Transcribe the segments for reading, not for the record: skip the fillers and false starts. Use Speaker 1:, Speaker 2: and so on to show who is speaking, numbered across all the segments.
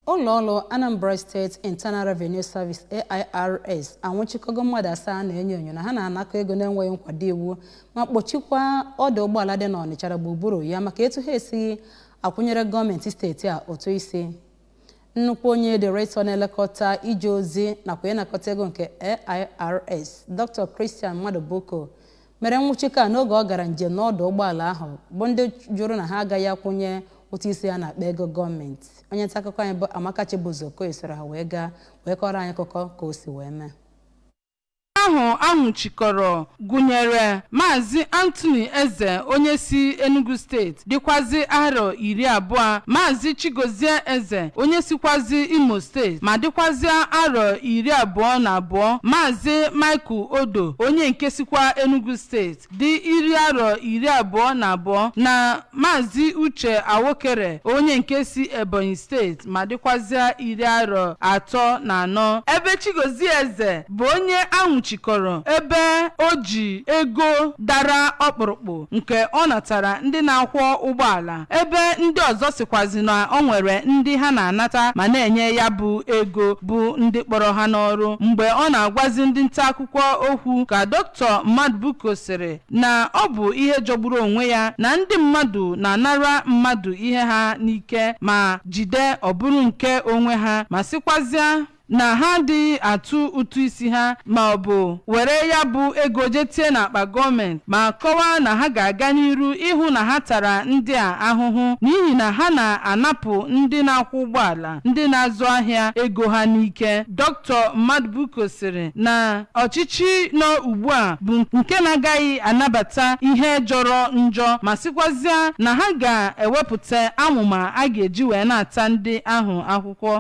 Speaker 1: Ụlọọrụ Anambra State Internal Revenue Service AIRS anwụchikọgo mmadụ asaa na-enyo na ha na-anakọ ego na-enweghị nkwado iwu ma kpochikwa ọdụ ụgbọala dị n'Ọnịcha gburugburu ya maka etu ha esighị akwụnyere gọọmenti steeti a ụtụ isi. Nnukwu onye Director na-elekọta ije ozi nakwa ịnakọta ego nke AIRS Dr. Christian Mmadu mere nwụchikọ a n'oge ọ gara njem n'ọdụ ụgbọala ahụ bụ ndị jụrụ na ha agaghị akwụnye ụtụ isi a na-akpa ego gọọmenti. Onye nta akụkọ anyị bụ Amaka Chibuzoko soro ha wee gaa wee kọrọ anyị akụkọ ka o si wee mee.
Speaker 2: Ahụ anwụchikọrọ gụnyere Maazị Anthony Eze onye si Enugu steeti dịkwazi arọ 20, Maazị Chigozie Eze onye sikwazi Imo steeti ma dịkwazi arọ 22, Maazị Michael Odo onye nke sikwa Enugu steeti dị 22 na Maazị Uche Awokere onye nke si Ebonyi steeti ma dịkwazi 34. Ebe Chigozie Eze bụ onye anwụchikọrọ ebe o ji ego dara ọkpụrụkpụ nke ọ natara ndị na-akwọ ụgbọala, ebe ndị ọzọ sikwazi na ọ nwere ndị ha na-anata ma na-enye ya bụ ego bụ ndị kpọrọ ha n'ọrụ. Mgbe ọ na-agwazi ndị nta akụkọ okwu ka Dr. Mmadu sịrị na ọ bụ ihe jọgburu onwe ya na ndị mmadụ na-anara mmadụ ihe ha n'ike ma jide ọ bụrụ nke onwe ha ma sikwazịa na ha dị atụ ụtụ isi ha ma ọ bụ were ya bụ ego jetie n'akpa gọọmenti ma kọwaa na ha ga-aga n'iru ịhụ na ha tara ndị a ahụhụ n'ihi na ha na-anapụ ndị na-akwụ ụgbọala ndị na-azụ ahịa ego ha n'ike. Dr. Mmadu sịrị na ọchịchị nọ ugbu a bụ nke na-agaghị anabata ihe jọrọ njọ ma sịkwazịa na ha ga-ewepụta amụma a ga-eji wee na-ata ndị ahụ ahụhụ.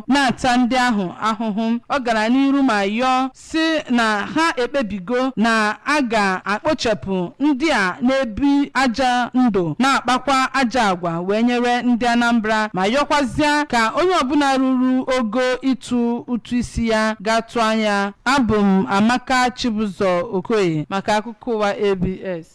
Speaker 2: Ọ gara n'iru ma yọọ si na ha ekpebigo na a ga-akpochapụ ndị a na-ebi aja ndụ na-akpakwa aja agwa wee nyere ndị Anambra ma yọkwazịa ka onye ọbụla ruru ogo ịtụ ụtụ isi ya ga-atụ anya. Abụ m Amaka Chibuzoko maka akụkọ ụwa ABS.